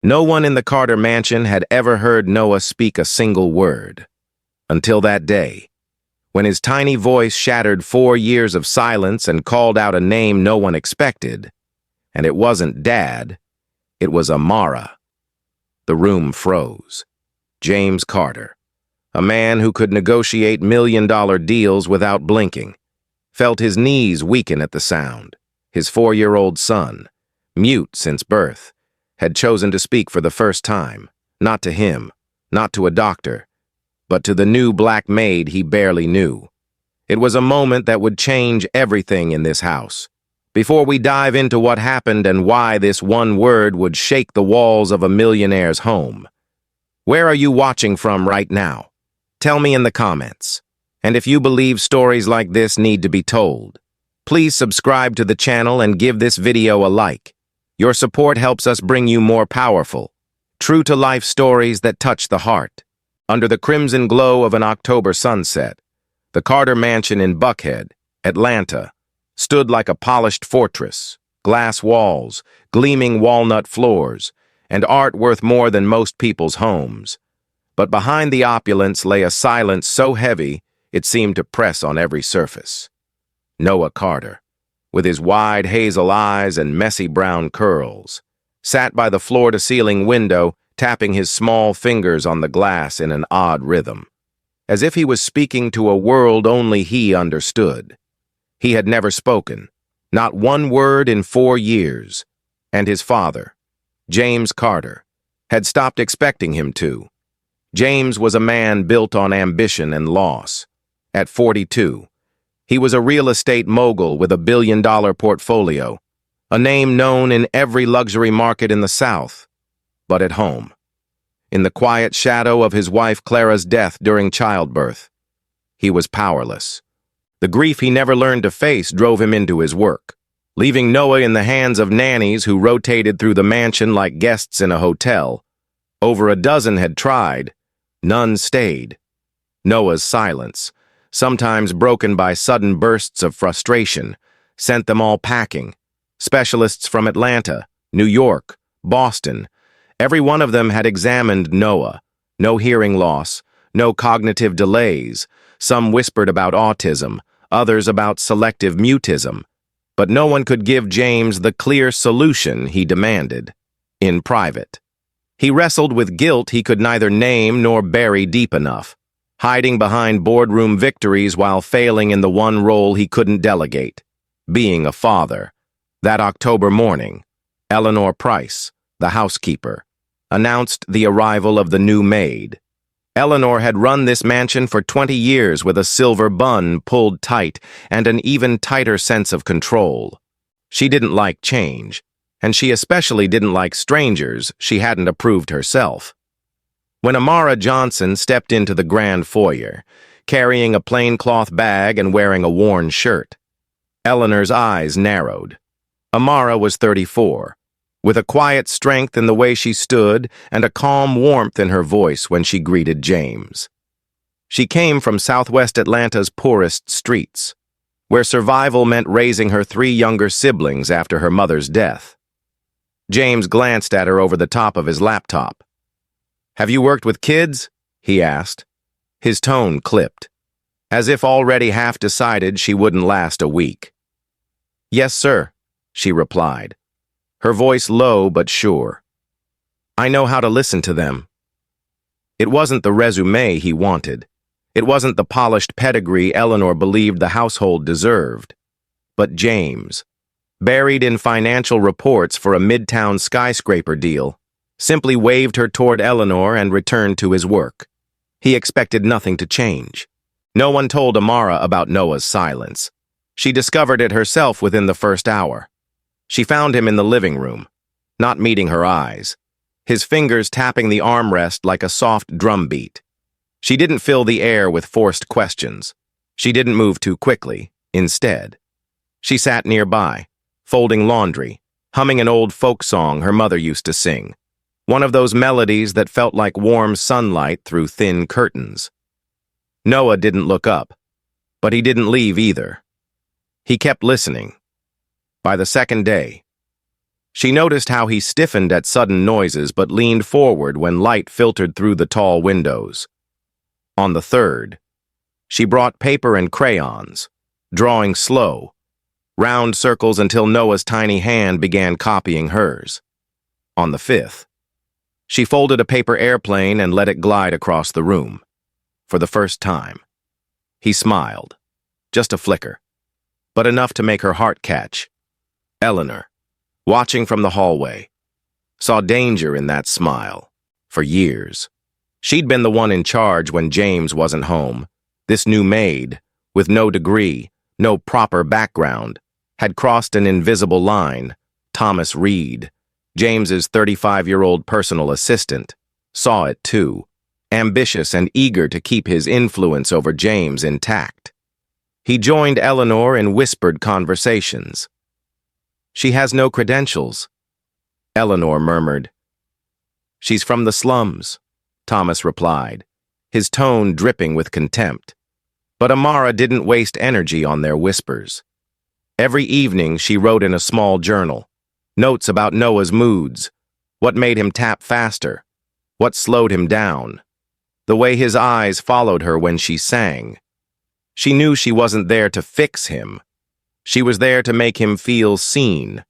No one in the Carter mansion had ever heard Noah speak a single word. Until that day, when his tiny voice shattered 4 years of silence and called out a name no one expected. And it wasn't Dad, it was Amara. The room froze. James Carter, a man who could negotiate million-dollar deals without blinking, felt his knees weaken at the sound. His 4-year-old son, mute since birth, had chosen to speak for the first time, not to him, not to a doctor, but to the new black maid he barely knew. It was a moment that would change everything in this house. Before we dive into what happened and why this one word would shake the walls of a millionaire's home, where are you watching from right now? Tell me in the comments. And if you believe stories like this need to be told, please subscribe to the channel and give this video a like. Your support helps us bring you more powerful, true-to-life stories that touch the heart. Under the crimson glow of an October sunset, the Carter mansion in Buckhead, Atlanta, stood like a polished fortress, glass walls, gleaming walnut floors, and art worth more than most people's homes. But behind the opulence lay a silence so heavy it seemed to press on every surface. Noah Carter, with his wide hazel eyes and messy brown curls, sat by the floor-to-ceiling window, tapping his small fingers on the glass in an odd rhythm, as if he was speaking to a world only he understood. He had never spoken, not one word in 4 years, and his father, James Carter, had stopped expecting him to. James was a man built on ambition and loss. At 42, he was a real estate mogul with a billion-dollar portfolio, a name known in every luxury market in the South. But at home, in the quiet shadow of his wife Clara's death during childbirth, he was powerless. The grief he never learned to face drove him into his work, leaving Noah in the hands of nannies who rotated through the mansion like guests in a hotel. Over a dozen had tried, none stayed. Noah's silence, sometimes broken by sudden bursts of frustration, sent them all packing. Specialists from Atlanta, New York, Boston, every one of them had examined Noah. No hearing loss, no cognitive delays. Some whispered about autism, others about selective mutism. But no one could give James the clear solution he demanded. In private, he wrestled with guilt he could neither name nor bury deep enough, hiding behind boardroom victories while failing in the one role he couldn't delegate, being a father. That October morning, Eleanor Price, the housekeeper, announced the arrival of the new maid. Eleanor had run this mansion for 20 years with a silver bun pulled tight and an even tighter sense of control. She didn't like change, and she especially didn't like strangers she hadn't approved herself. When Amara Johnson stepped into the grand foyer, carrying a plain cloth bag and wearing a worn shirt, Eleanor's eyes narrowed. Amara was 34, with a quiet strength in the way she stood and a calm warmth in her voice when she greeted James. She came from Southwest Atlanta's poorest streets, where survival meant raising her 3 younger siblings after her mother's death. James glanced at her over the top of his laptop. "Have you worked with kids?" he asked. His tone clipped, as if already half decided she wouldn't last a week. "Yes, sir," she replied, her voice low but sure. "I know how to listen to them." It wasn't the resume he wanted. It wasn't the polished pedigree Eleanor believed the household deserved. But James, buried in financial reports for a midtown skyscraper deal, simply waved her toward Eleanor and returned to his work. He expected nothing to change. No one told Amara about Noah's silence. She discovered it herself within the first hour. She found him in the living room, not meeting her eyes, his fingers tapping the armrest like a soft drumbeat. She didn't fill the air with forced questions. She didn't move too quickly. Instead, she sat nearby, folding laundry, humming an old folk song her mother used to sing, one of those melodies that felt like warm sunlight through thin curtains. Noah didn't look up, but he didn't leave either. He kept listening. By the second day, She noticed how he stiffened at sudden noises but leaned forward when light filtered through the tall windows. On the third, she brought paper and crayons, drawing slow, round circles until Noah's tiny hand began copying hers. On the fifth, she folded a paper airplane and let it glide across the room. For the first time, he smiled. Just a flicker, but enough to make her heart catch. Eleanor, watching from the hallway, saw danger in that smile. For years, she'd been the one in charge when James wasn't home. This new maid, with no degree, no proper background, had crossed an invisible line. Thomas Reed, James's 35-year-old personal assistant, saw it too, ambitious and eager to keep his influence over James intact. He joined Eleanor in whispered conversations. "She has no credentials," Eleanor murmured. "She's from the slums," Thomas replied, his tone dripping with contempt. But Amara didn't waste energy on their whispers. Every evening she wrote in a small journal, notes about Noah's moods, what made him tap faster, what slowed him down, the way his eyes followed her when she sang. She knew she wasn't there to fix him. She was there to make him feel seen.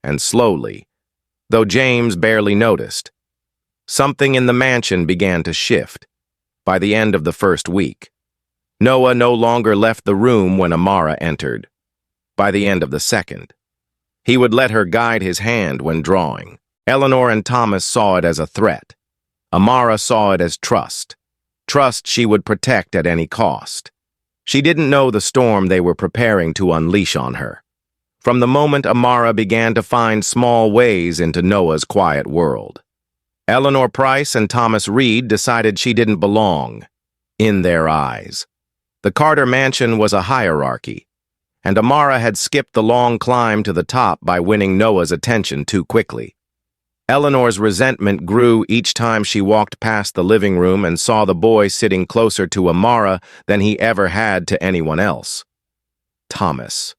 And slowly, though James barely noticed, something in the mansion began to shift. By the end of the first week, Noah no longer left the room when Amara entered. By the end of the second, he would let her guide his hand when drawing. Eleanor and Thomas saw it as a threat. Amara saw it as trust. Trust she would protect at any cost. She didn't know the storm they were preparing to unleash on her. From the moment Amara began to find small ways into Noah's quiet world, Eleanor Price and Thomas Reed decided she didn't belong in their eyes. The Carter mansion was a hierarchy, and Amara had skipped the long climb to the top by winning Noah's attention too quickly. Eleanor's resentment grew each time she walked past the living room and saw the boy sitting closer to Amara than he ever had to anyone else. Thomas,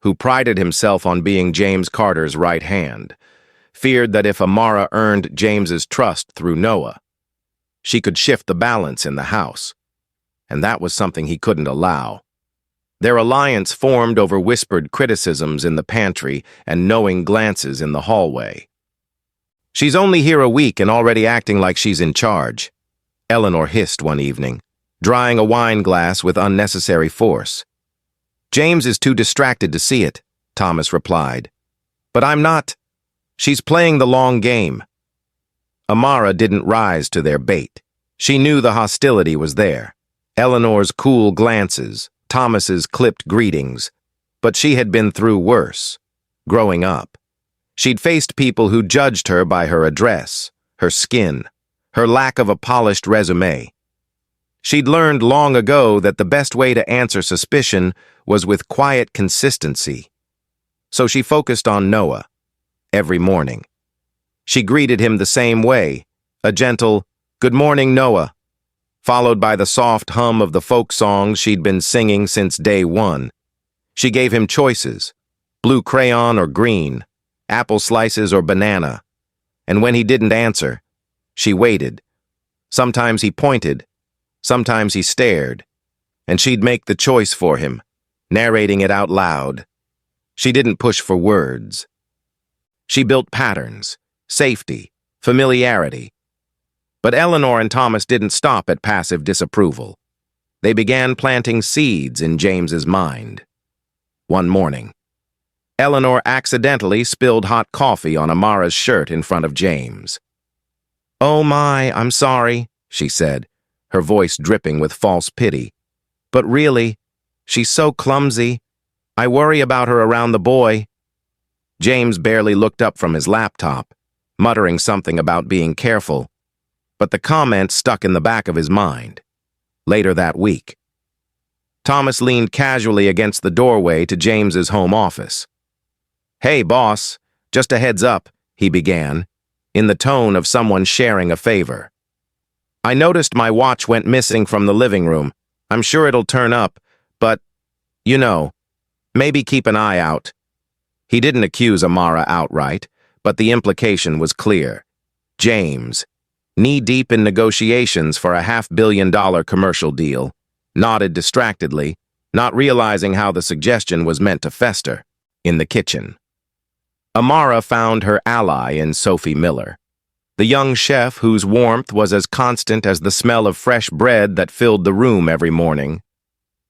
who prided himself on being James Carter's right hand, feared that if Amara earned James's trust through Noah, she could shift the balance in the house, and that was something he couldn't allow. Their alliance formed over whispered criticisms in the pantry and knowing glances in the hallway. "She's only here a week and already acting like she's in charge," Eleanor hissed one evening, drying a wine glass with unnecessary force. "James is too distracted to see it," Thomas replied. "But I'm not. She's playing the long game." Amara didn't rise to their bait. She knew the hostility was there. Eleanor's cool glances, Thomas's clipped greetings. But she had been through worse. Growing up, she'd faced people who judged her by her address, her skin, her lack of a polished resume. She'd learned long ago that the best way to answer suspicion was with quiet consistency. So she focused on Noah every morning. She greeted him the same way, a gentle, "Good morning, Noah," followed by the soft hum of the folk songs she'd been singing since day one. She gave him choices, blue crayon or green, apple slices or banana. And when he didn't answer, she waited. Sometimes he pointed, sometimes he stared, and she'd make the choice for him, narrating it out loud. She didn't push for words. She built patterns, safety, familiarity. But Eleanor and Thomas didn't stop at passive disapproval. They began planting seeds in James's mind. One morning, Eleanor accidentally spilled hot coffee on Amara's shirt in front of James. "Oh my, I'm sorry," she said, her voice dripping with false pity. "But really, she's so clumsy. I worry about her around the boy." James barely looked up from his laptop, muttering something about being careful. But the comment stuck in the back of his mind. Later that week, Thomas leaned casually against the doorway to James's home office. "Hey, boss, just a heads up," he began, in the tone of someone sharing a favor. "I noticed my watch went missing from the living room. I'm sure it'll turn up, but, maybe keep an eye out." He didn't accuse Amara outright, but the implication was clear. James, knee-deep in negotiations for a $500 million commercial deal, nodded distractedly, not realizing how the suggestion was meant to fester, in the kitchen. Amara found her ally in Sophie Miller, the young chef whose warmth was as constant as the smell of fresh bread that filled the room every morning.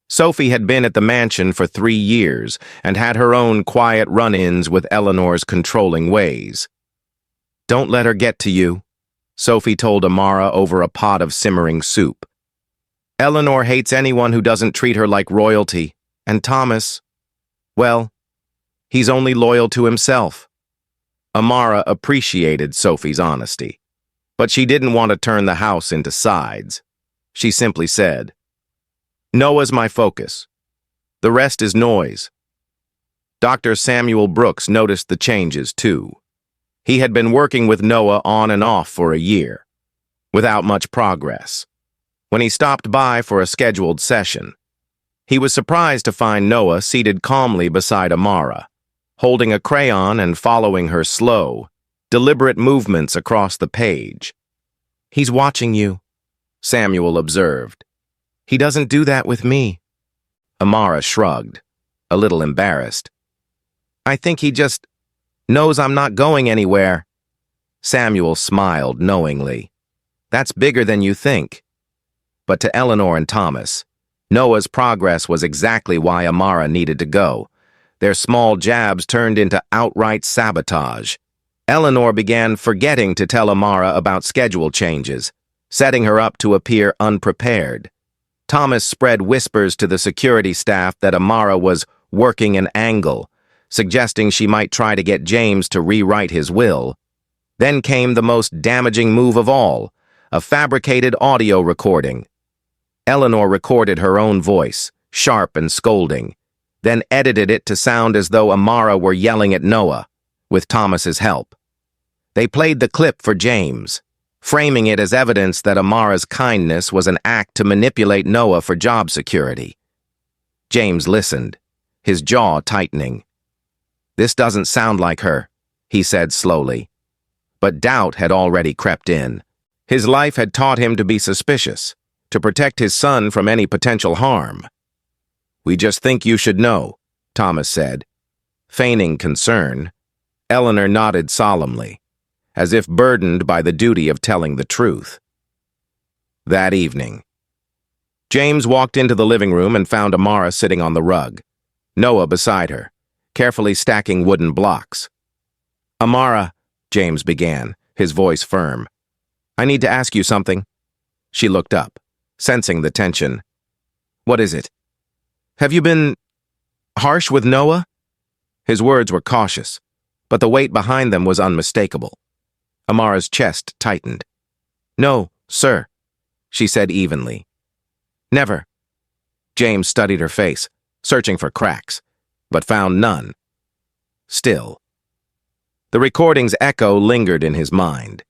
Sophie had been at the mansion for 3 years and had her own quiet run-ins with Eleanor's controlling ways. "Don't let her get to you," Sophie told Amara over a pot of simmering soup. "Eleanor hates anyone who doesn't treat her like royalty, and Thomas, well, he's only loyal to himself." Amara appreciated Sophie's honesty, but she didn't want to turn the house into sides. She simply said, "Noah's my focus. The rest is noise." Dr. Samuel Brooks noticed the changes, too. He had been working with Noah on and off for a year, without much progress. When he stopped by for a scheduled session, he was surprised to find Noah seated calmly beside Amara, holding a crayon and following her slow, deliberate movements across the page. "He's watching you," Samuel observed. "He doesn't do that with me." Amara shrugged, a little embarrassed. "I think he just knows I'm not going anywhere." Samuel smiled knowingly. "That's bigger than you think." But to Eleanor and Thomas, Noah's progress was exactly why Amara needed to go. Their small jabs turned into outright sabotage. Eleanor began forgetting to tell Amara about schedule changes, setting her up to appear unprepared. Thomas spread whispers to the security staff that Amara was working an angle, suggesting she might try to get James to rewrite his will. Then came the most damaging move of all, a fabricated audio recording. Eleanor recorded her own voice, sharp and scolding, then edited it to sound as though Amara were yelling at Noah, with Thomas's help. They played the clip for James, framing it as evidence that Amara's kindness was an act to manipulate Noah for job security. James listened, his jaw tightening. "This doesn't sound like her," he said slowly. But doubt had already crept in. His life had taught him to be suspicious, to protect his son from any potential harm. "We just think you should know," Thomas said. Feigning concern, Eleanor nodded solemnly, as if burdened by the duty of telling the truth. That evening, James walked into the living room and found Amara sitting on the rug, Noah beside her, carefully stacking wooden blocks. "Amara," James began, his voice firm, "I need to ask you something." She looked up, sensing the tension. "What is it? Have you been harsh with Noah?" His words were cautious, but the weight behind them was unmistakable. Amara's chest tightened. "No, sir," she said evenly. "Never." James studied her face, searching for cracks, but found none. Still. The recording's echo lingered in his mind.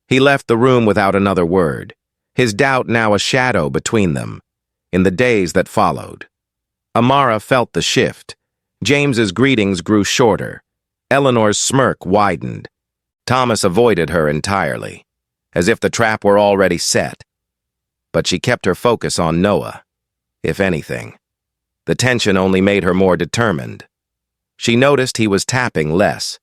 He left the room without another word, his doubt now a shadow between them. In the days that followed, Amara felt the shift. James's greetings grew shorter. Eleanor's smirk widened. Thomas avoided her entirely, as if the trap were already set. But she kept her focus on Noah. If anything, the tension only made her more determined. She noticed he was tapping less,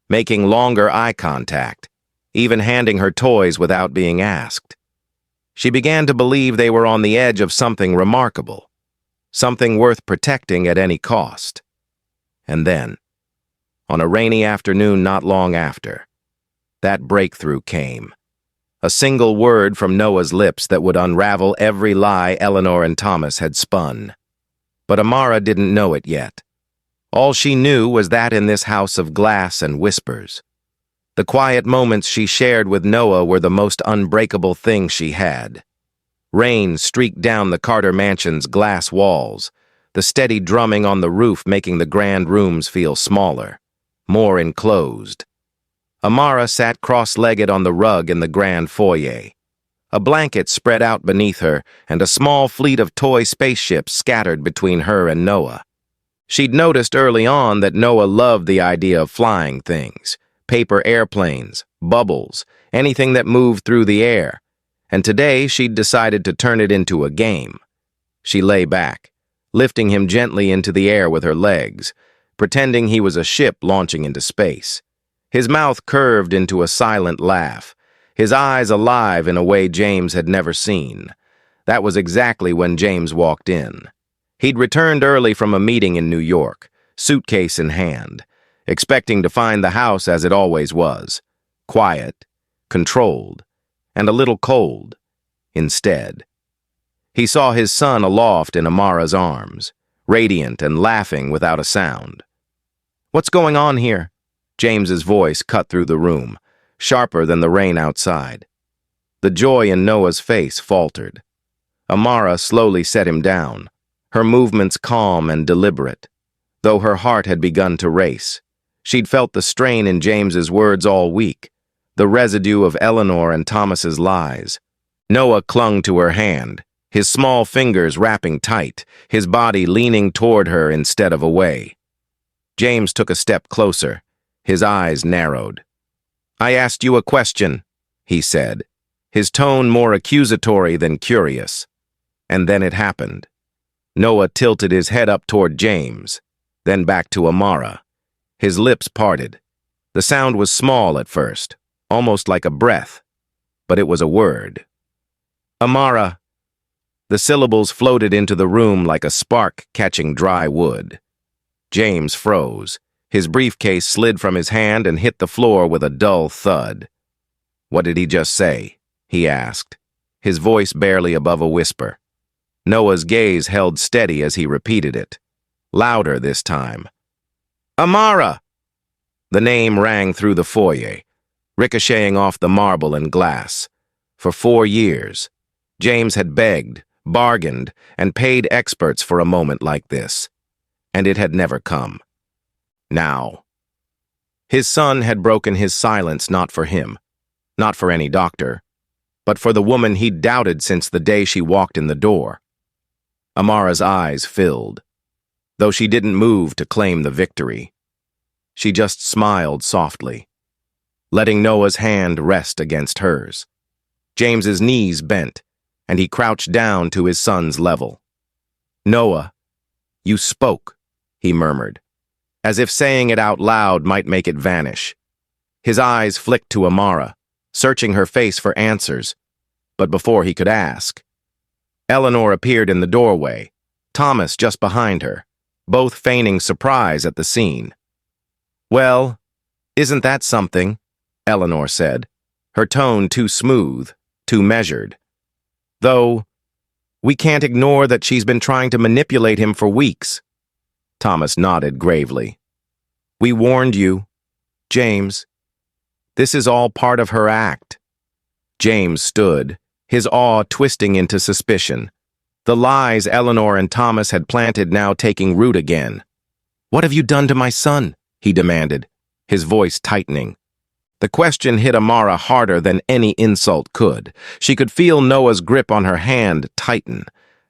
making longer eye contact, even handing her toys without being asked. She began to believe they were on the edge of something remarkable, something worth protecting at any cost. And then, on a rainy afternoon not long after, that breakthrough came. A single word from Noah's lips that would unravel every lie Eleanor and Thomas had spun. But Amara didn't know it yet. All she knew was that in this house of glass and whispers, the quiet moments she shared with Noah were the most unbreakable thing she had. Rain streaked down the Carter mansion's glass walls, the steady drumming on the roof making the grand rooms feel smaller, more enclosed. Amara sat cross-legged on the rug in the grand foyer. A blanket spread out beneath her, and a small fleet of toy spaceships scattered between her and Noah. She'd noticed early on that Noah loved the idea of flying things, paper airplanes, bubbles, anything that moved through the air, and today she'd decided to turn it into a game. She lay back, lifting him gently into the air with her legs, pretending he was a ship launching into space. His mouth curved into a silent laugh, his eyes alive in a way James had never seen. That was exactly when James walked in. He'd returned early from a meeting in New York, suitcase in hand, expecting to find the house as it always was, quiet, controlled, and a little cold. Instead, he saw his son aloft in Amara's arms, radiant and laughing without a sound. "What's going on here?" James's voice cut through the room, sharper than the rain outside. The joy in Noah's face faltered. Amara slowly set him down, her movements calm and deliberate, though her heart had begun to race. She'd felt the strain in James's words all week, the residue of Eleanor and Thomas's lies. Noah clung to her hand, his small fingers wrapping tight, his body leaning toward her instead of away. James took a step closer, his eyes narrowed. "I asked you a question," he said, his tone more accusatory than curious. And then it happened. Noah tilted his head up toward James, then back to Amara. His lips parted. The sound was small at first, almost like a breath, but it was a word. "Amara." The syllables floated into the room like a spark catching dry wood. James froze. His briefcase slid from his hand and hit the floor with a dull thud. "What did he just say?" he asked, his voice barely above a whisper. Noah's gaze held steady as he repeated it, louder this time. "Amara!" The name rang through the foyer, ricocheting off the marble and glass. For 4 years, James had begged, bargained, and paid experts for a moment like this, and it had never come. Now, his son had broken his silence not for him, not for any doctor, but for the woman he'd doubted since the day she walked in the door. Amara's eyes filled, though she didn't move to claim the victory. She just smiled softly, letting Noah's hand rest against hers. James's knees bent, and he crouched down to his son's level. "Noah, you spoke," he murmured, as if saying it out loud might make it vanish. His eyes flicked to Amara, searching her face for answers, but before he could ask, Eleanor appeared in the doorway, Thomas just behind her, both feigning surprise at the scene. "Well, isn't that something?" Eleanor said, her tone too smooth, too measured. "Though, we can't ignore that she's been trying to manipulate him for weeks." Thomas nodded gravely. "We warned you, James. This is all part of her act." James stood, his awe twisting into suspicion. The lies Eleanor and Thomas had planted now taking root again. "What have you done to my son?" he demanded, his voice tightening. The question hit Amara harder than any insult could. She could feel Noah's grip on her hand tighten,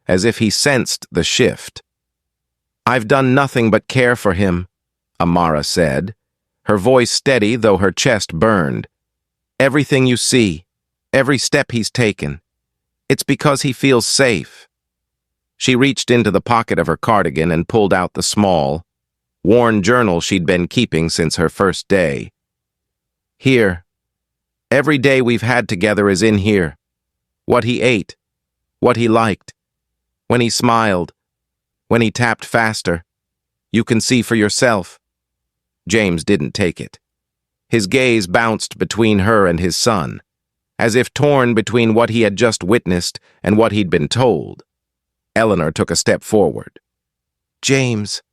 as if he sensed the shift. "I've done nothing but care for him," Amara said, her voice steady though her chest burned. "Everything you see, every step he's taken, it's because he feels safe." She reached into the pocket of her cardigan and pulled out the small, worn journal she'd been keeping since her first day. "Here. Every day we've had together is in here. What he ate, what he liked, when he smiled, when he tapped faster. You can see for yourself." James didn't take it. His gaze bounced between her and his son, as if torn between what he had just witnessed and what he'd been told. Eleanor took a step forward. "James,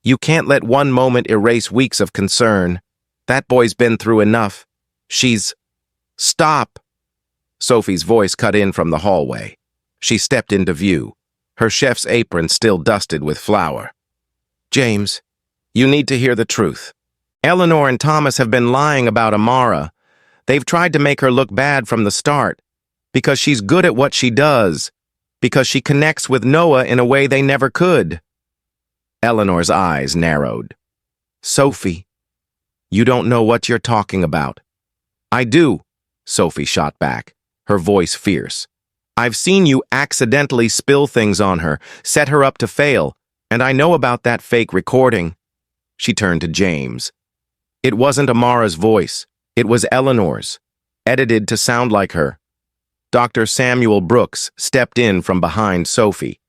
you can't let one moment erase weeks of concern. That boy's been through enough. She's—" "Stop!" Sophie's voice cut in from the hallway. She stepped into view, her chef's apron still dusted with flour. "James, you need to hear the truth. Eleanor and Thomas have been lying about Amara. They've tried to make her look bad from the start, because she's good at what she does, because she connects with Noah in a way they never could." Eleanor's eyes narrowed. Sophie, you don't know what you're talking about. I do, Sophie shot back, her voice fierce. I've seen you accidentally spill things on her, set her up to fail, and I know about that fake recording. She turned to James. It wasn't Amara's voice. It was Eleanor's, edited to sound like her. Dr. Samuel Brooks stepped in from behind Sophie,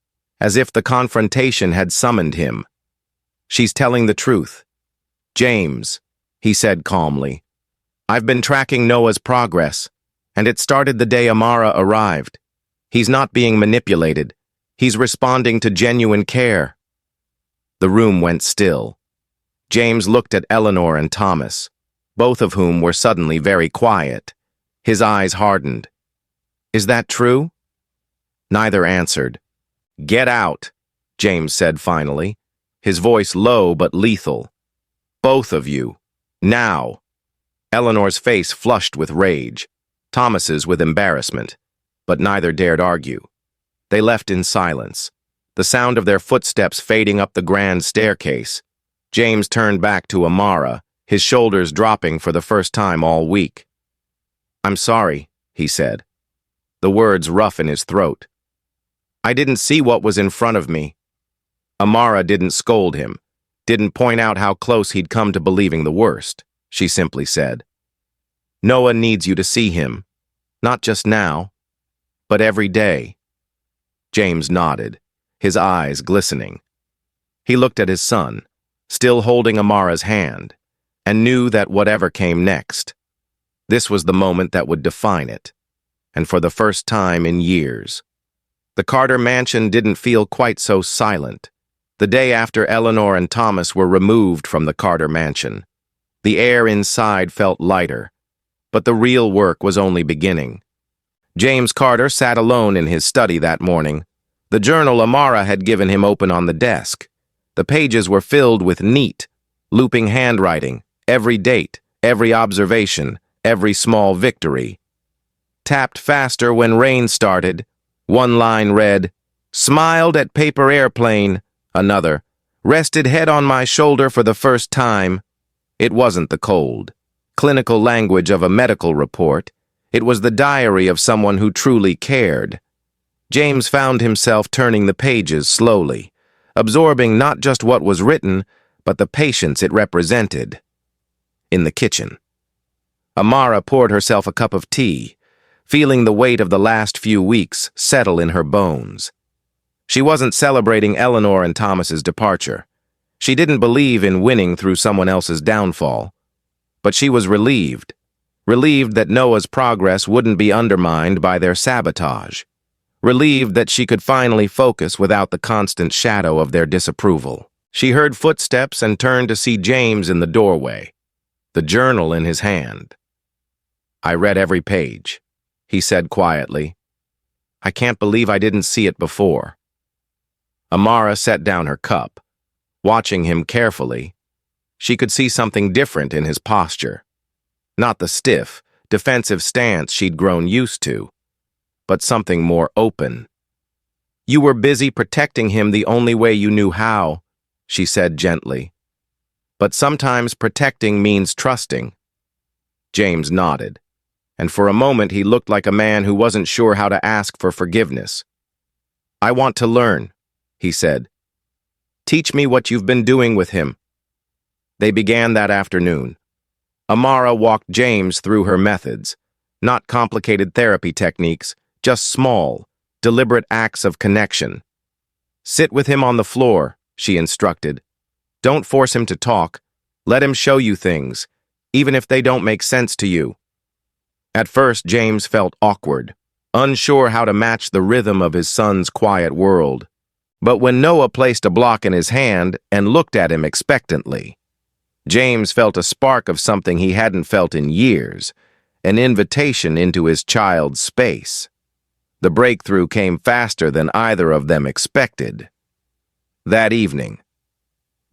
as if the confrontation had summoned him. She's telling the truth. James, he said calmly, I've been tracking Noah's progress, and it started the day Amara arrived. He's not being manipulated. He's responding to genuine care. The room went still. James looked at Eleanor and Thomas, both of whom were suddenly very quiet. His eyes hardened. Is that true? Neither answered. Get out, James said finally, his voice low but lethal. Both of you. Now. Eleanor's face flushed with rage, Thomas's with embarrassment, but neither dared argue. They left in silence, the sound of their footsteps fading up the grand staircase. James turned back to Amara, his shoulders dropping for the first time all week. I'm sorry, he said, the words rough in his throat. I didn't see what was in front of me. Amara didn't scold him, didn't point out how close he'd come to believing the worst. She simply said, Noah needs you to see him, not just now, but every day. James nodded, his eyes glistening. He looked at his son, still holding Amara's hand, and knew that whatever came next, this was the moment that would define it, and for the first time in years. The Carter mansion didn't feel quite so silent. The day after Eleanor and Thomas were removed from the Carter mansion, the air inside felt lighter, but the real work was only beginning. James Carter sat alone in his study that morning. The journal Amara had given him open on the desk. The pages were filled with neat, looping handwriting, every date, every observation, every small victory. Tapped faster when rain started. One line read, Smiled at paper airplane. Another, Rested head on my shoulder for the first time. It wasn't the cold, clinical language of a medical report. It was the diary of someone who truly cared. James found himself turning the pages slowly, absorbing not just what was written, but the patience it represented. In the kitchen, Amara poured herself a cup of tea, feeling the weight of the last few weeks settle in her bones. She wasn't celebrating Eleanor and Thomas's departure. She didn't believe in winning through someone else's downfall. But she was relieved that Noah's progress wouldn't be undermined by their sabotage, relieved that she could finally focus without the constant shadow of their disapproval. She heard footsteps and turned to see James in the doorway, the journal in his hand. I read every page, he said quietly. I can't believe I didn't see it before. Amara set down her cup. Watching him carefully, she could see something different in his posture. Not the stiff, defensive stance she'd grown used to, but something more open. You were busy protecting him the only way you knew how, she said gently. But sometimes protecting means trusting. James nodded, and for a moment he looked like a man who wasn't sure how to ask for forgiveness. I want to learn, he said. Teach me what you've been doing with him. They began that afternoon. Amara walked James through her methods, not complicated therapy techniques, just small, deliberate acts of connection. Sit with him on the floor, she instructed. Don't force him to talk. Let him show you things, even if they don't make sense to you. At first, James felt awkward, unsure how to match the rhythm of his son's quiet world. But when Noah placed a block in his hand and looked at him expectantly, James felt a spark of something he hadn't felt in years, an invitation into his child's space. The breakthrough came faster than either of them expected. That evening,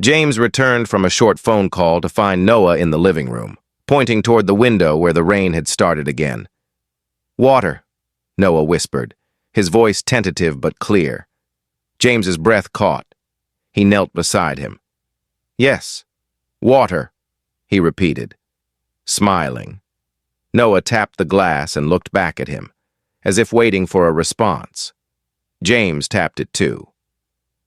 James returned from a short phone call to find Noah in the living room, pointing toward the window where the rain had started again. Water, Noah whispered, his voice tentative but clear. James's breath caught. He knelt beside him. "Yes, water," he repeated, smiling. Noah tapped the glass and looked back at him, as if waiting for a response. James tapped it too.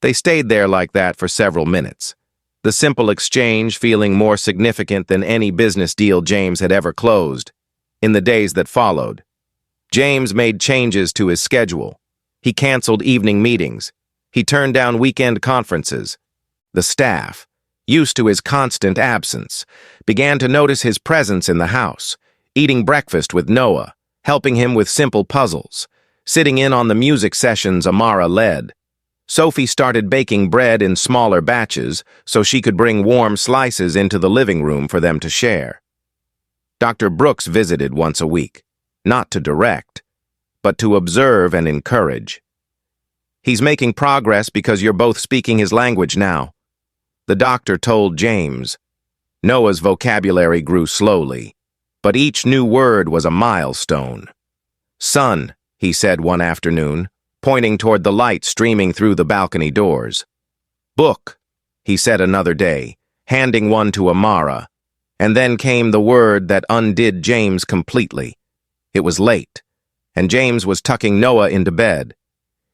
They stayed there like that for several minutes, the simple exchange feeling more significant than any business deal James had ever closed. In the days that followed, James made changes to his schedule. He canceled evening meetings. He turned down weekend conferences. The staff, used to his constant absence, began to notice his presence in the house, eating breakfast with Noah, helping him with simple puzzles, sitting in on the music sessions Amara led. Sophie started baking bread in smaller batches so she could bring warm slices into the living room for them to share. Dr. Brooks visited once a week, not to direct, but to observe and encourage. "He's making progress because you're both speaking his language now," the doctor told James. Noah's vocabulary grew slowly, but each new word was a milestone. "Son," he said one afternoon, pointing toward the light streaming through the balcony doors. "Book," he said another day, handing one to Amara, and then came the word that undid James completely. It was late, and James was tucking Noah into bed.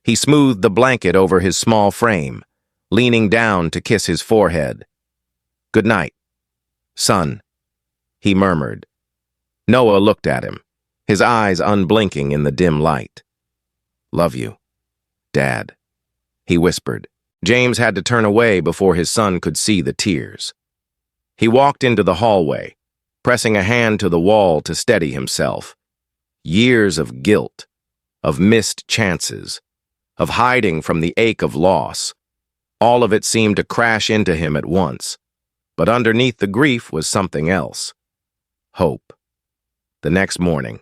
He smoothed the blanket over his small frame, leaning down to kiss his forehead. "Good night, son," he murmured. Noah looked at him, his eyes unblinking in the dim light. "Love you, Dad," he whispered. James had to turn away before his son could see the tears. He walked into the hallway, pressing a hand to the wall to steady himself. Years of guilt, of missed chances, of hiding from the ache of loss. All of it seemed to crash into him at once. But underneath the grief was something else. Hope. The next morning,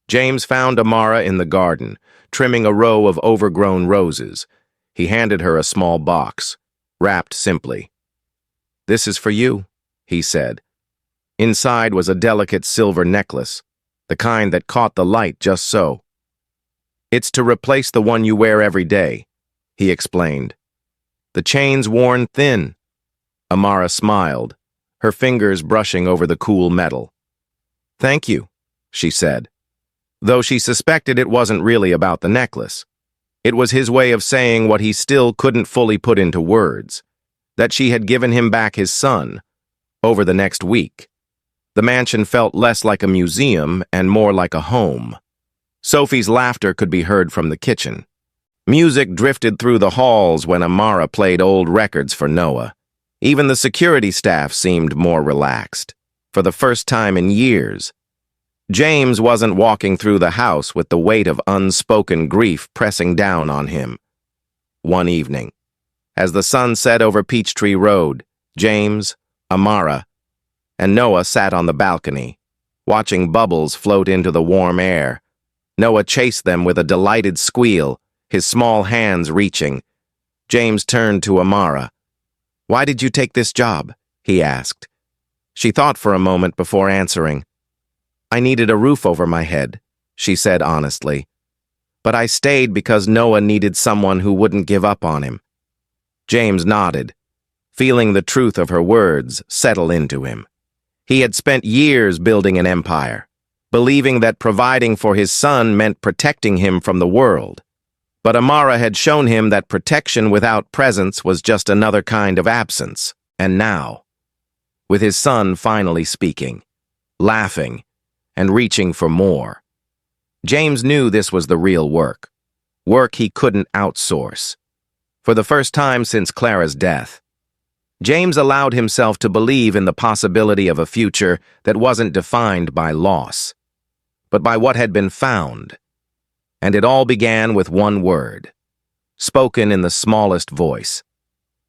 James found Amara in the garden, trimming a row of overgrown roses. He handed her a small box, wrapped simply. "This is for you," he said. Inside was a delicate silver necklace, the kind that caught the light just so. "It's to replace the one you wear every day," he explained. "The chain's worn thin." Amara smiled, her fingers brushing over the cool metal. "Thank you," she said, though she suspected it wasn't really about the necklace. It was his way of saying what he still couldn't fully put into words, that she had given him back his son. Over the next week, the mansion felt less like a museum and more like a home. Sophie's laughter could be heard from the kitchen. Music drifted through the halls when Amara played old records for Noah. Even the security staff seemed more relaxed. For the first time in years, James wasn't walking through the house with the weight of unspoken grief pressing down on him. One evening, as the sun set over Peachtree Road, James, Amara, and Noah sat on the balcony, watching bubbles float into the warm air. Noah chased them with a delighted squeal, his small hands reaching. James turned to Amara. "Why did you take this job?" he asked. She thought for a moment before answering. "I needed a roof over my head," she said honestly. "But I stayed because Noah needed someone who wouldn't give up on him." James nodded, feeling the truth of her words settle into him. He had spent years building an empire, believing that providing for his son meant protecting him from the world. But Amara had shown him that protection without presence was just another kind of absence. And now, with his son finally speaking, laughing, and reaching for more, James knew this was the real work he couldn't outsource. For the first time since Clara's death, James allowed himself to believe in the possibility of a future that wasn't defined by loss, but by what had been found. And it all began with one word, spoken in the smallest voice,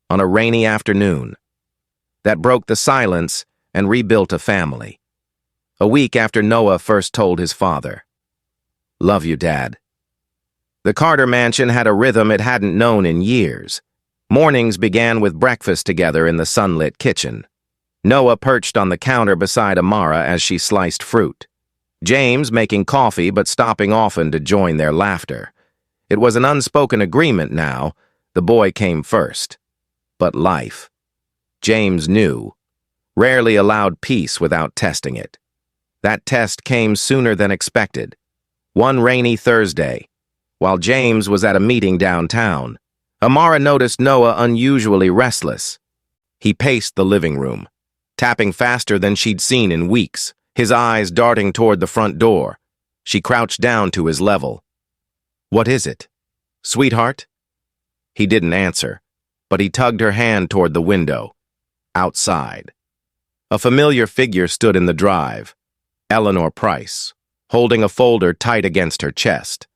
on a rainy afternoon, that broke the silence and rebuilt a family. A week after Noah first told his father, "Love you, Dad." The Carter mansion had a rhythm it hadn't known in years. Mornings began with breakfast together in the sunlit kitchen. Noah perched on the counter beside Amara as she sliced fruit. James making coffee but stopping often to join their laughter. It was an unspoken agreement now. The boy came first. but life. James knew, rarely allowed peace without testing it. That test came sooner than expected. One rainy Thursday, while James was at a meeting downtown, Amara noticed Noah unusually restless. He paced the living room, tapping faster than she'd seen in weeks, his eyes darting toward the front door. She crouched down to his level. "What is it? Sweetheart?" He didn't answer, but he tugged her hand toward the window. Outside, a familiar figure stood in the drive, Eleanor Price, holding a folder tight against her chest.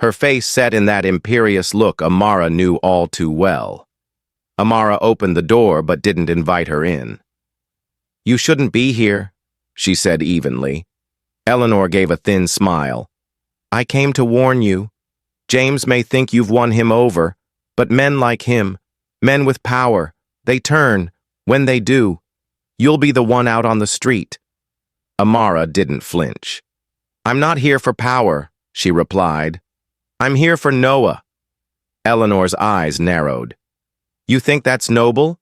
Her face set in that imperious look Amara knew all too well. Amara opened the door but didn't invite her in. "You shouldn't be here," she said evenly. Eleanor gave a thin smile. "I came to warn you. James may think you've won him over, but men like him, men with power, they turn. When they do, you'll be the one out on the street." Amara didn't flinch. "I'm not here for power," she replied. "I'm here for Noah." Eleanor's eyes narrowed. "You think that's noble?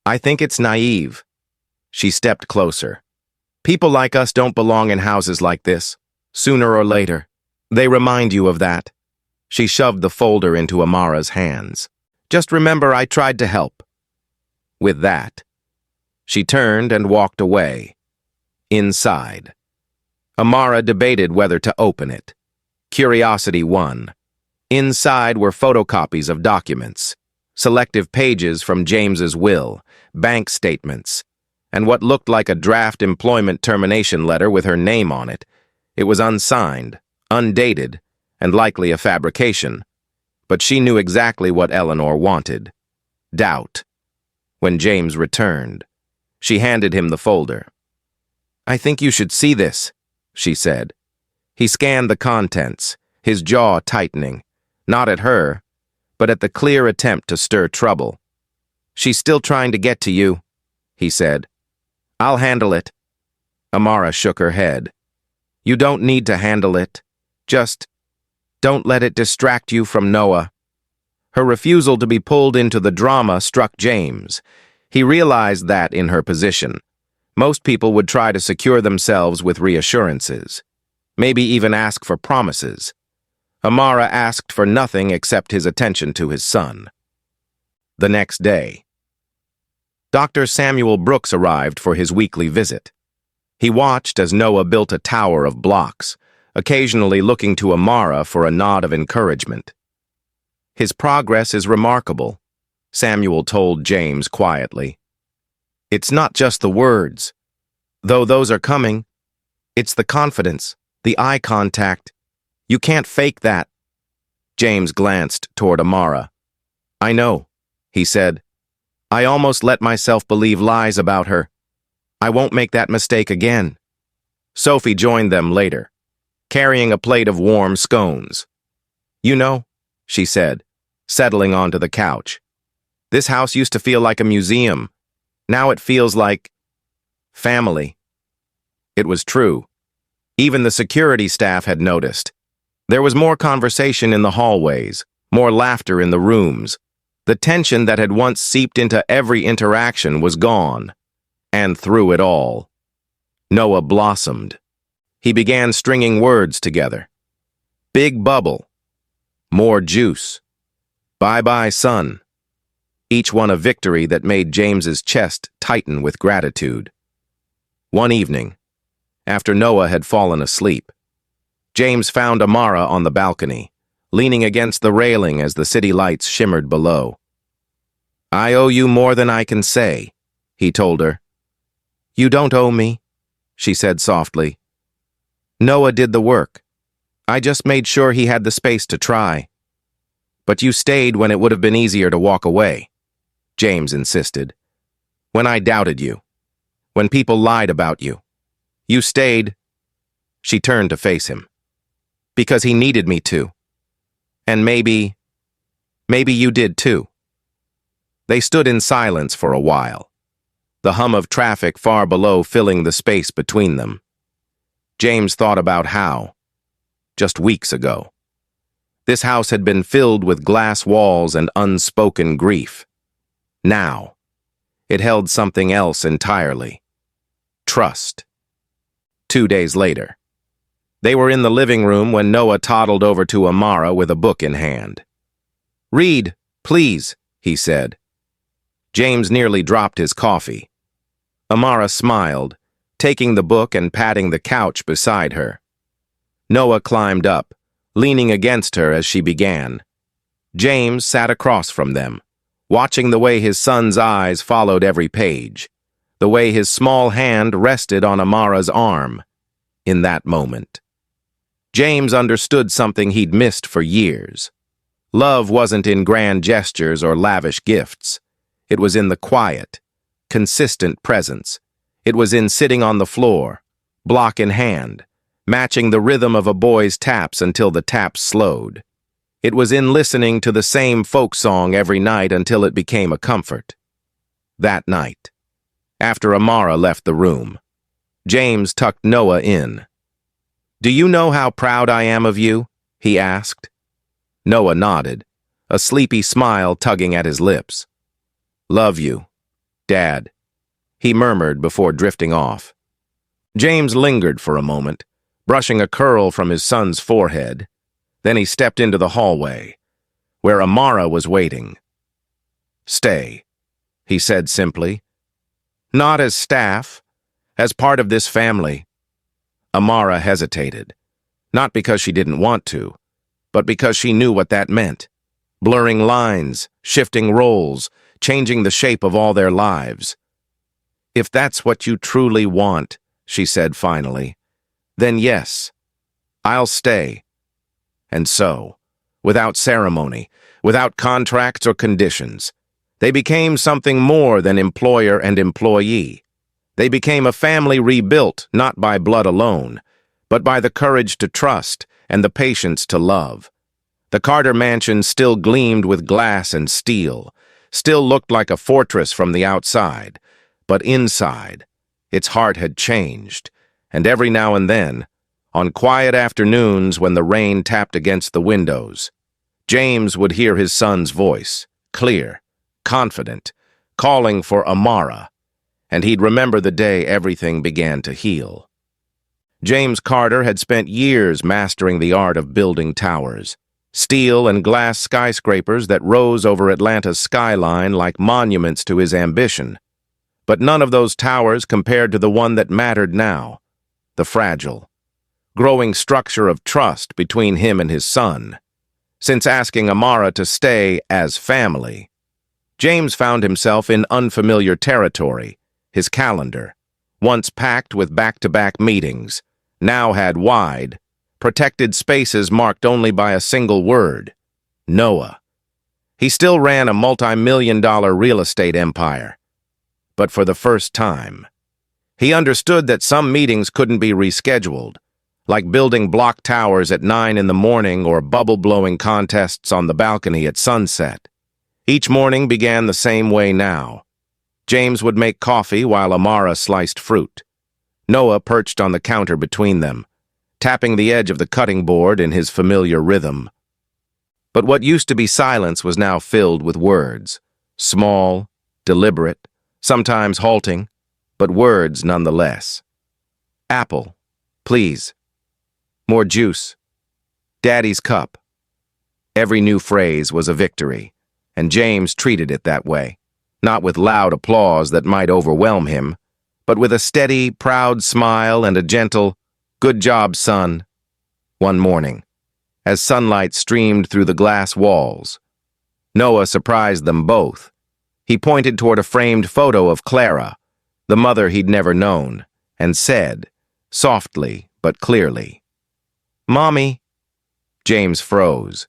I think it's naive." She stepped closer. "People like us don't belong in houses like this. Sooner or later, they remind you of that." She shoved the folder into Amara's hands. "Just remember I tried to help." With that, she turned and walked away. Inside, Amara debated whether to open it. Curiosity won. Inside were photocopies of documents, selective pages from James's will, bank statements, and what looked like a draft employment termination letter with her name on it. It was unsigned, undated, and likely a fabrication. But she knew exactly what Eleanor wanted. Doubt. When James returned, she handed him the folder. "I think you should see this," she said. He scanned the contents, his jaw tightening, not at her, but at the clear attempt to stir trouble. "She's still trying to get to you," he said. "I'll handle it." Amara shook her head. "You don't need to handle it. Just don't let it distract you from Noah." Her refusal to be pulled into the drama struck James. He realized that in her position, most people would try to secure themselves with reassurances, maybe even ask for promises. Amara asked for nothing except his attention to his son. The next day, Dr. Samuel Brooks arrived for his weekly visit. He watched as Noah built a tower of blocks, occasionally looking to Amara for a nod of encouragement. "His progress is remarkable," Samuel told James quietly. "It's not just the words, though those are coming. It's the confidence, the eye contact. You can't fake that." James glanced toward Amara. "I know," he said. "I almost let myself believe lies about her. I won't make that mistake again." Sophie joined them later, carrying a plate of warm scones. "You know," she said, settling onto the couch, "this house used to feel like a museum. Now it feels like family." It was true. Even the security staff had noticed. There was more conversation in the hallways, more laughter in the rooms. The tension that had once seeped into every interaction was gone. And through it all, Noah blossomed. He began stringing words together. Big bubble. More juice. Bye-bye, son. Each one a victory that made James's chest tighten with gratitude. One evening, after Noah had fallen asleep, James found Amara on the balcony, leaning against the railing as the city lights shimmered below. "I owe you more than I can say," he told her. "You don't owe me," she said softly. "Noah did the work. I just made sure he had the space to try. But you stayed when it would have been easier to walk away," James insisted. "When I doubted you. When people lied about you. You stayed." She turned to face him. "Because he needed me to. And maybe you did too." They stood in silence for a while, the hum of traffic far below filling the space between them. James thought about how, just weeks ago, this house had been filled with glass walls and unspoken grief. Now, it held something else entirely. Trust. 2 days later. They were in the living room when Noah toddled over to Amara with a book in hand. "Read, please," he said. James nearly dropped his coffee. Amara smiled, taking the book and patting the couch beside her. Noah climbed up, leaning against her as she began. James sat across from them, watching the way his son's eyes followed every page, the way his small hand rested on Amara's arm. In that moment, James understood something he'd missed for years. Love wasn't in grand gestures or lavish gifts. It was in the quiet, consistent presence. It was in sitting on the floor, block in hand, matching the rhythm of a boy's taps until the taps slowed. It was in listening to the same folk song every night until it became a comfort. That night, after Amara left the room, James tucked Noah in. "Do you know how proud I am of you?" he asked. Noah nodded, a sleepy smile tugging at his lips. "Love you, Dad," he murmured before drifting off. James lingered for a moment, brushing a curl from his son's forehead. Then he stepped into the hallway, where Amara was waiting. "Stay," he said simply. "Not as staff, as part of this family." Amara hesitated, not because she didn't want to, but because she knew what that meant. Blurring lines, shifting roles, changing the shape of all their lives. "If that's what you truly want," she said finally, "then yes, I'll stay." And so, without ceremony, without contracts or conditions, they became something more than employer and employee. They became a family rebuilt not by blood alone, but by the courage to trust and the patience to love. The Carter mansion still gleamed with glass and steel, still looked like a fortress from the outside, but inside, its heart had changed, and every now and then, on quiet afternoons when the rain tapped against the windows, James would hear his son's voice, clear, confident, calling for Amara, and he'd remember the day everything began to heal. James Carter had spent years mastering the art of building towers, steel and glass skyscrapers that rose over Atlanta's skyline like monuments to his ambition. But none of those towers compared to the one that mattered now, the fragile, growing structure of trust between him and his son. Since asking Amara to stay as family, James found himself in unfamiliar territory. His calendar, once packed with back-to-back meetings, now had wide, protected spaces marked only by a single word: Noah. He still ran a multi-million-dollar real estate empire. But for the first time, he understood that some meetings couldn't be rescheduled, like building block towers at 9 in the morning or bubble-blowing contests on the balcony at sunset. Each morning began the same way now. James would make coffee while Amara sliced fruit. Noah perched on the counter between them, tapping the edge of the cutting board in his familiar rhythm. But what used to be silence was now filled with words, small, deliberate, sometimes halting, but words nonetheless. "Apple, please. More juice. Daddy's cup." Every new phrase was a victory, and James treated it that way, not with loud applause that might overwhelm him, but with a steady, proud smile and a gentle, "Good job, son." One morning, as sunlight streamed through the glass walls, Noah surprised them both. He pointed toward a framed photo of Clara, the mother he'd never known, and said, softly but clearly, "Mommy." James froze.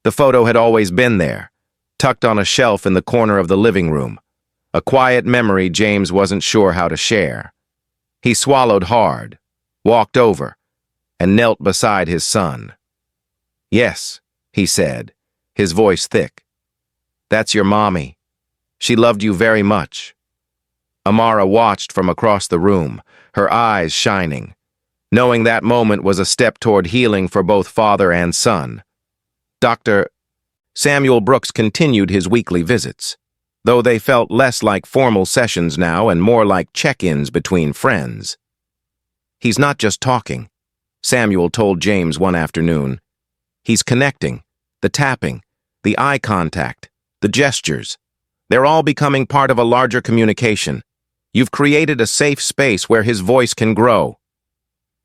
The photo had always been there, tucked on a shelf in the corner of the living room, a quiet memory James wasn't sure how to share. He swallowed hard, walked over, and knelt beside his son. "Yes," he said, his voice thick. "That's your mommy. She loved you very much." Amara watched from across the room, her eyes shining, knowing that moment was a step toward healing for both father and son. Dr. Samuel Brooks continued his weekly visits. though they felt less like formal sessions now and more like check-ins between friends. "He's not just talking," Samuel told James one afternoon. "He's connecting, the tapping, the eye contact, the gestures. They're all becoming part of a larger communication. You've created a safe space where his voice can grow."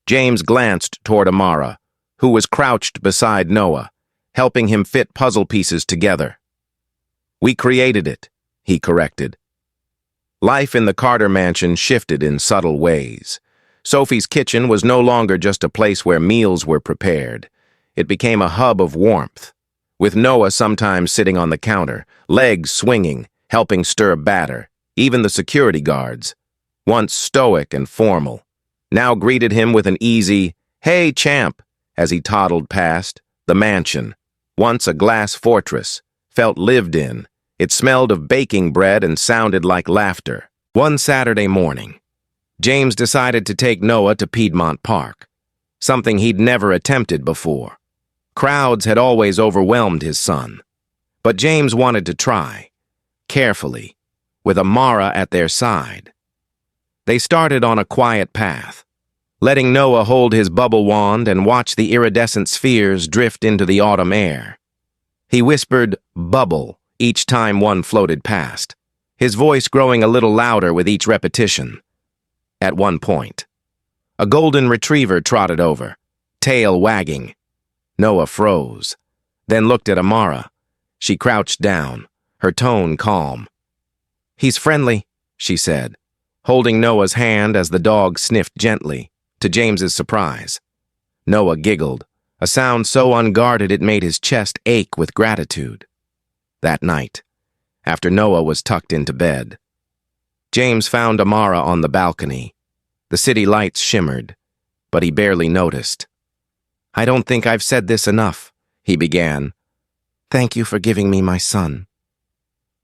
James glanced toward Amara, who was crouched beside Noah, helping him fit puzzle pieces together. "We created it," he corrected. Life in the Carter mansion shifted in subtle ways. Sophie's kitchen was no longer just a place where meals were prepared. It became a hub of warmth, with Noah sometimes sitting on the counter, legs swinging, helping stir batter. Even the security guards, once stoic and formal, now greeted him with an easy, "Hey, champ," as he toddled past. The mansion, once a glass fortress, felt lived in. It smelled of baking bread and sounded like laughter. One Saturday morning, James decided to take Noah to Piedmont Park, something he'd never attempted before. Crowds had always overwhelmed his son, but James wanted to try, carefully, with Amara at their side. They started on a quiet path, letting Noah hold his bubble wand and watch the iridescent spheres drift into the autumn air. He whispered, "Bubble," each time one floated past, his voice growing a little louder with each repetition. At one point, a golden retriever trotted over, tail wagging. Noah froze, then looked at Amara. She crouched down, her tone calm. "He's friendly," she said, holding Noah's hand as the dog sniffed gently, to James's surprise. Noah giggled, a sound so unguarded it made his chest ache with gratitude. That night, after Noah was tucked into bed, James found Amara on the balcony. The city lights shimmered, but he barely noticed. "I don't think I've said this enough," he began. "Thank you for giving me my son."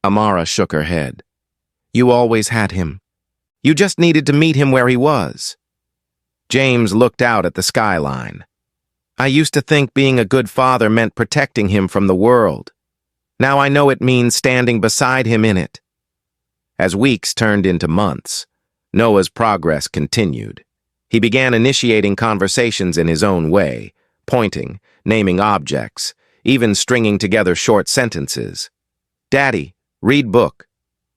Amara shook her head. "You always had him. You just needed to meet him where he was." James looked out at the skyline. "I used to think being a good father meant protecting him from the world. Now I know it means standing beside him in it." As weeks turned into months, Noah's progress continued. He began initiating conversations in his own way, pointing, naming objects, even stringing together short sentences. "Daddy, read book.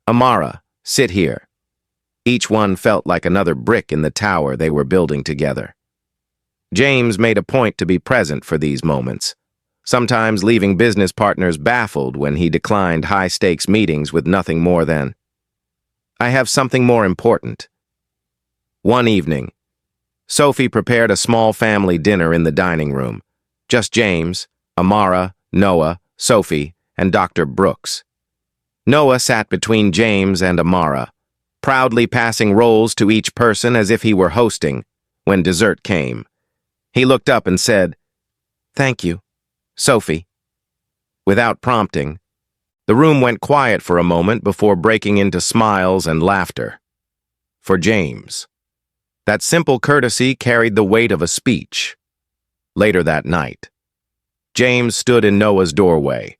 Amara, sit here." Each one felt like another brick in the tower they were building together. James made a point to be present for these moments, sometimes leaving business partners baffled when he declined high-stakes meetings with nothing more than, "I have something more important." One evening, Sophie prepared a small family dinner in the dining room. Just James, Amara, Noah, Sophie, and Dr. Brooks. Noah sat between James and Amara, proudly passing roles to each person as if he were hosting, when dessert came. He looked up and said, "Thank you, Sophie." Without prompting, the room went quiet for a moment before breaking into smiles and laughter. For James, that simple courtesy carried the weight of a speech. Later that night, James stood in Noah's doorway,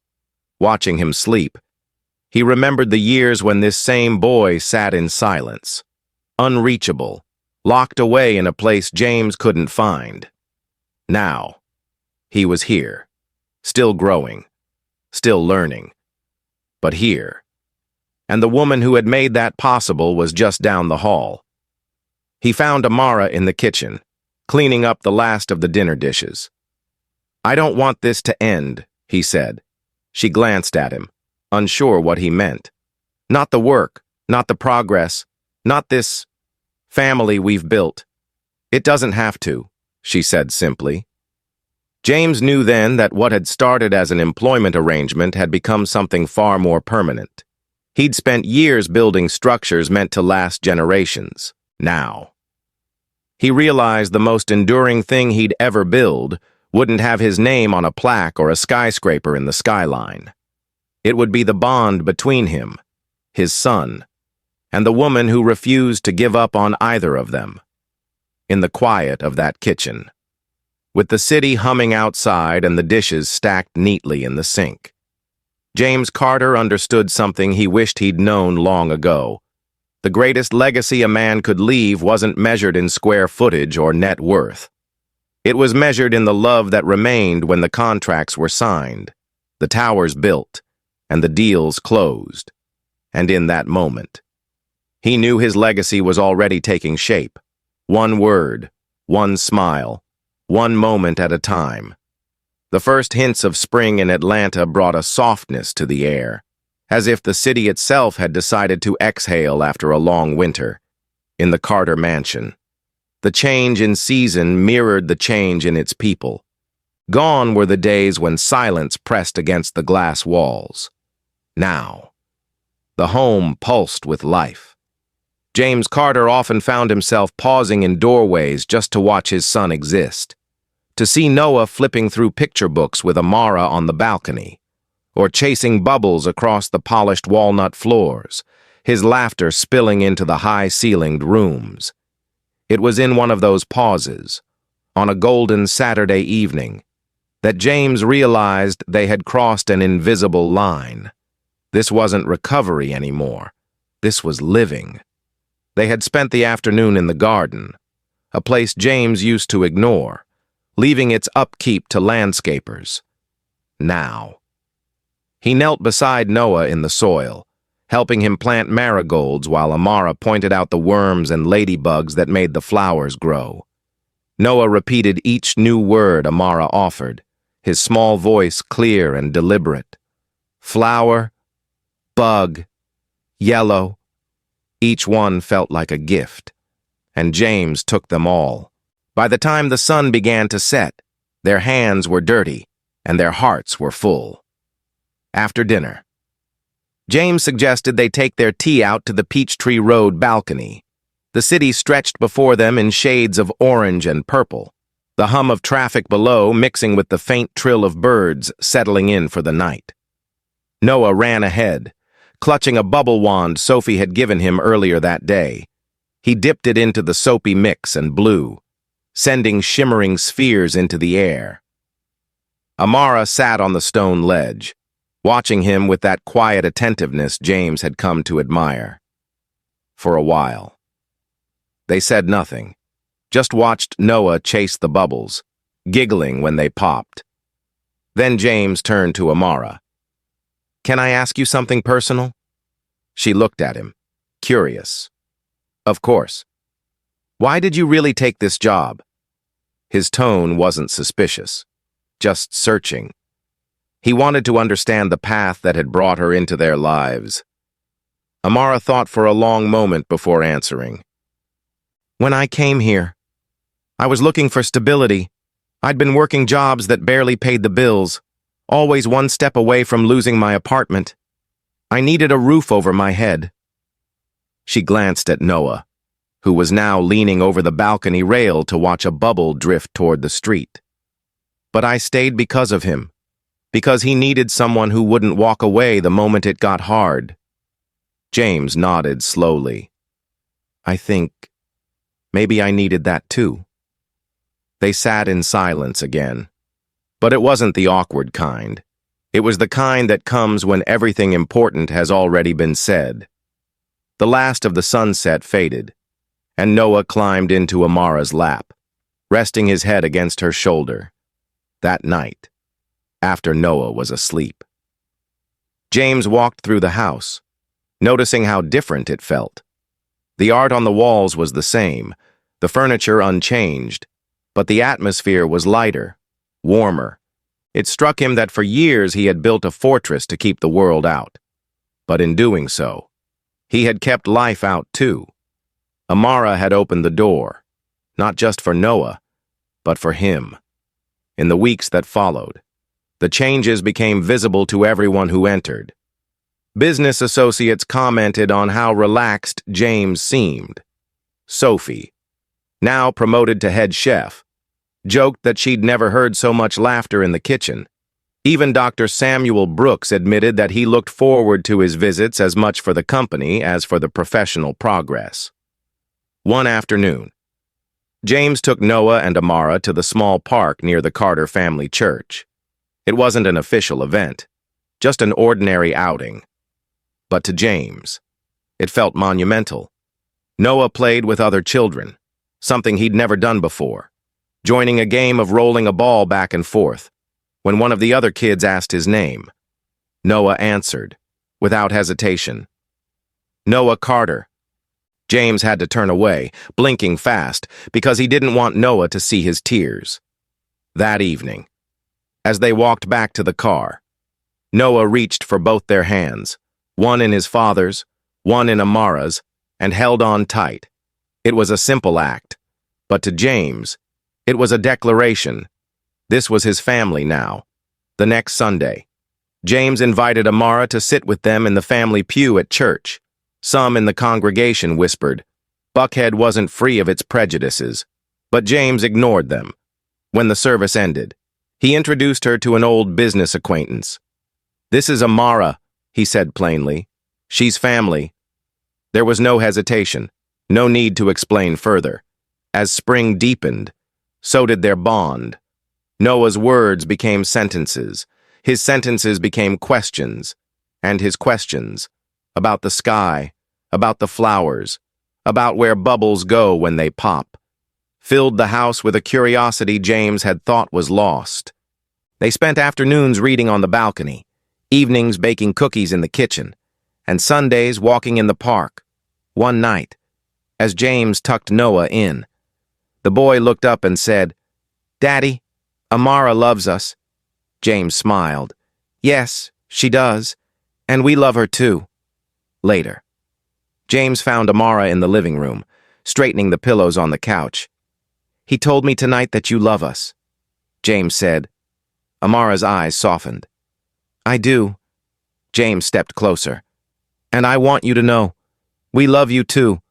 watching him sleep. He remembered the years when this same boy sat in silence, unreachable, locked away in a place James couldn't find. Now, he was here, still growing, still learning, but here. And the woman who had made that possible was just down the hall. He found Amara in the kitchen, cleaning up the last of the dinner dishes. "I don't want this to end," he said. She glanced at him, unsure what he meant. "Not the work, not the progress, not this family we've built. It doesn't have to," she said simply. James knew then that what had started as an employment arrangement had become something far more permanent. He'd spent years building structures meant to last generations. Now, he realized the most enduring thing he'd ever build wouldn't have his name on a plaque or a skyscraper in the skyline. It would be the bond between him, his son, and the woman who refused to give up on either of them. In the quiet of that kitchen, with the city humming outside and the dishes stacked neatly in the sink, James Carter understood something he wished he'd known long ago. The greatest legacy a man could leave wasn't measured in square footage or net worth. It was measured in the love that remained when the contracts were signed, the towers built, and the deals closed. And in that moment, he knew his legacy was already taking shape. One word, one smile, one moment at a time. The first hints of spring in Atlanta brought a softness to the air, as if the city itself had decided to exhale after a long winter. In the Carter mansion, the change in season mirrored the change in its people. Gone were the days when silence pressed against the glass walls. Now, the home pulsed with life. James Carter often found himself pausing in doorways just to watch his son exist. To see Noah flipping through picture books with Amara on the balcony, or chasing bubbles across the polished walnut floors, his laughter spilling into the high-ceilinged rooms. It was in one of those pauses, on a golden Saturday evening, that James realized they had crossed an invisible line. This wasn't recovery anymore. This was living. They had spent the afternoon in the garden, a place James used to ignore, leaving its upkeep to landscapers. Now, he knelt beside Noah in the soil, helping him plant marigolds while Amara pointed out the worms and ladybugs that made the flowers grow. Noah repeated each new word Amara offered, his small voice clear and deliberate. Flower, bug, yellow. Each one felt like a gift, and James took them all. By the time the sun began to set, their hands were dirty, and their hearts were full. After dinner, James suggested they take their tea out to the Peachtree Road balcony. The city stretched before them in shades of orange and purple, the hum of traffic below mixing with the faint trill of birds settling in for the night. Noah ran ahead, clutching a bubble wand Sophie had given him earlier that day. He dipped it into the soapy mix and blew, sending shimmering spheres into the air. Amara sat on the stone ledge, watching him with that quiet attentiveness James had come to admire. For a while, they said nothing, just watched Noah chase the bubbles, giggling when they popped. Then James turned to Amara. "Can I ask you something personal?" She looked at him, curious. "Of course. Why did you really take this job?" His tone wasn't suspicious, just searching. He wanted to understand the path that had brought her into their lives. Amara thought for a long moment before answering. "When I came here, I was looking for stability. I'd been working jobs that barely paid the bills, always one step away from losing my apartment. I needed a roof over my head." She glanced at Noah, who was now leaning over the balcony rail to watch a bubble drift toward the street. "But I stayed because of him, because he needed someone who wouldn't walk away the moment it got hard." James nodded slowly. "I think maybe I needed that too." They sat in silence again. But it wasn't the awkward kind. It was the kind that comes when everything important has already been said. The last of the sunset faded, and Noah climbed into Amara's lap, resting his head against her shoulder. That night, after Noah was asleep, James walked through the house, noticing how different it felt. The art on the walls was the same, the furniture unchanged, but the atmosphere was lighter, warmer. It struck him that for years he had built a fortress to keep the world out. But in doing so, he had kept life out too. Amara had opened the door, not just for Noah, but for him. In the weeks that followed, the changes became visible to everyone who entered. Business associates commented on how relaxed James seemed. Sophie, now promoted to head chef, joked that she'd never heard so much laughter in the kitchen. Even Dr. Samuel Brooks admitted that he looked forward to his visits as much for the company as for the professional progress. One afternoon, James took Noah and Amara to the small park near the Carter family church. It wasn't an official event. just an ordinary outing. But to James, it felt monumental. Noah played with other children, something he'd never done before, joining a game of rolling a ball back and forth. When one of the other kids asked his name, Noah answered, without hesitation. Noah Carter. James had to turn away, blinking fast, because he didn't want Noah to see his tears. That evening, as they walked back to the car, Noah reached for both their hands, one in his father's, one in Amara's, and held on tight. It was a simple act, but to James, it was a declaration. This was his family now. The next Sunday, James invited Amara to sit with them in the family pew at church. Some in the congregation whispered, Buckhead wasn't free of its prejudices, but James ignored them. When the service ended, he introduced her to an old business acquaintance. This is Amara, he said plainly. She's family. There was no hesitation, no need to explain further. As spring deepened, so did their bond. Noah's words became sentences, his sentences became questions, and his questions, about the sky, about the flowers, about where bubbles go when they pop, filled the house with a curiosity James had thought was lost. They spent afternoons reading on the balcony, evenings baking cookies in the kitchen, and Sundays walking in the park. One night, as James tucked Noah in, the boy looked up and said, Daddy, Amara loves us. James smiled. Yes, she does, and we love her too. Later, James found Amara in the living room, straightening the pillows on the couch. He told me tonight that you love us, James said. Amara's eyes softened. I do. James stepped closer. And I want you to know, we love you too.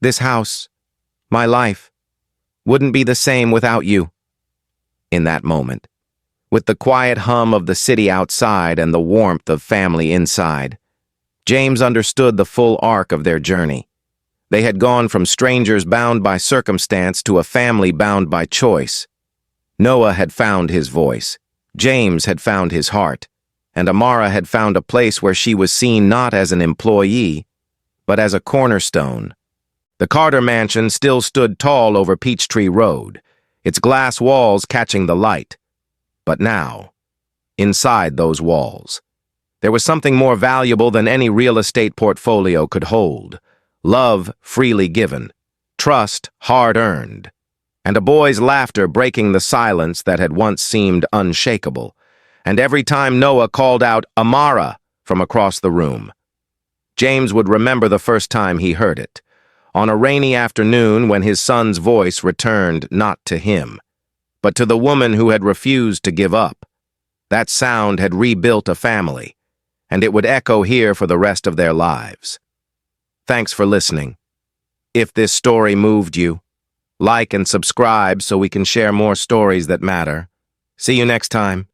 This house, my life, wouldn't be the same without you. In that moment, with the quiet hum of the city outside and the warmth of family inside, James understood the full arc of their journey. They had gone from strangers bound by circumstance to a family bound by choice. Noah had found his voice, James had found his heart, and Amara had found a place where she was seen not as an employee, but as a cornerstone. The Carter mansion still stood tall over Peachtree Road, its glass walls catching the light. But now, inside those walls, there was something more valuable than any real estate portfolio could hold. Love freely given, trust hard-earned, and a boy's laughter breaking the silence that had once seemed unshakable. And every time Noah called out, Amara, from across the room, James would remember the first time he heard it, on a rainy afternoon when his son's voice returned not to him, but to the woman who had refused to give up. That sound had rebuilt a family, and it would echo here for the rest of their lives. Thanks for listening. If this story moved you, like and subscribe so we can share more stories that matter. See you next time.